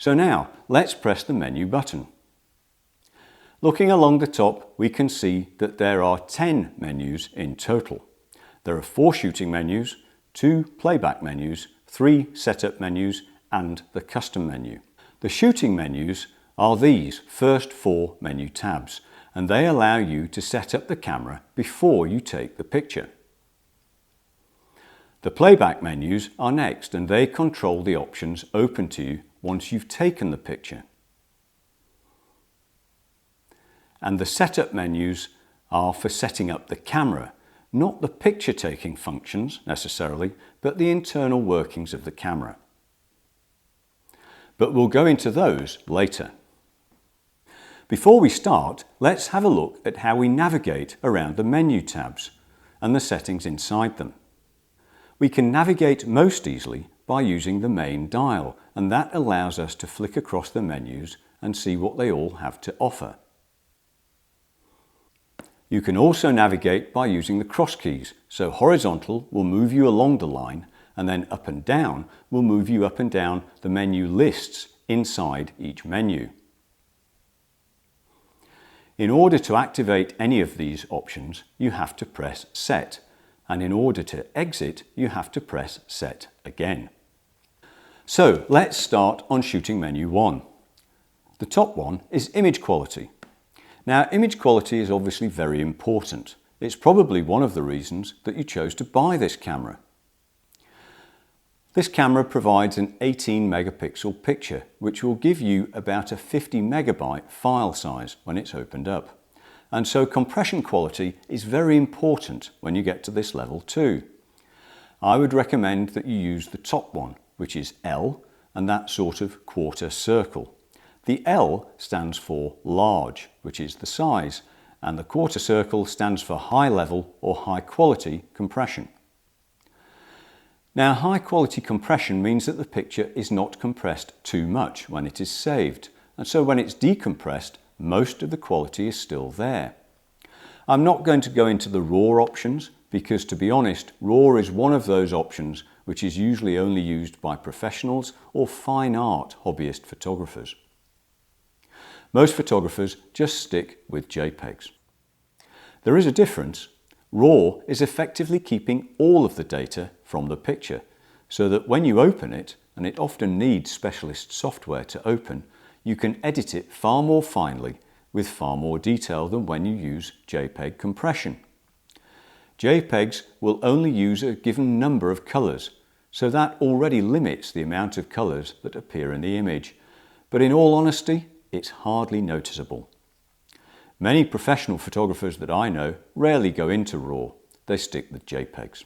So now, let's press the menu button. Looking along the top, we can see that there are 10 menus in total. There are 4 shooting menus, 2 playback menus, 3 setup menus, and the custom menu. The shooting menus are these first 4 menu tabs, and they allow you to set up the camera before you take the picture. The playback menus are next, and they control the options open to you once you've taken the picture. And the setup menus are for setting up the camera, not the picture taking functions necessarily, but the internal workings of the camera. But we'll go into those later. Before we start, let's have a look at how we navigate around the menu tabs and the settings inside them. We can navigate most easily by using the main dial, and that allows us to flick across the menus and see what they all have to offer. You can also navigate by using the cross keys, so horizontal will move you along the line, and then up and down will move you up and down the menu lists inside each menu. In order to activate any of these options, you have to press Set, and in order to exit, you have to press Set again. So let's start on shooting menu 1. The top one is image quality. Now, image quality is obviously very important. It's probably one of the reasons that you chose to buy this camera. This camera provides an 18 megapixel picture, which will give you about a 50 megabyte file size when it's opened up. And so compression quality is very important when you get to this level too. I would recommend that you use the top one, which is L, and that sort of quarter circle. The L stands for large, which is the size, and the quarter circle stands for high level or high quality compression. Now, high quality compression means that the picture is not compressed too much when it is saved, and so when it's decompressed, most of the quality is still there. I'm not going to go into the RAW options because, to be honest, RAW is one of those options which is usually only used by professionals or fine art hobbyist photographers. Most photographers just stick with JPEGs. There is a difference. RAW is effectively keeping all of the data from the picture, so that when you open it, and it often needs specialist software to open, you can edit it far more finely with far more detail than when you use JPEG compression. JPEGs will only use a given number of colours, so that already limits the amount of colours that appear in the image. But in all honesty, it's hardly noticeable. Many professional photographers that I know rarely go into RAW. They stick with JPEGs.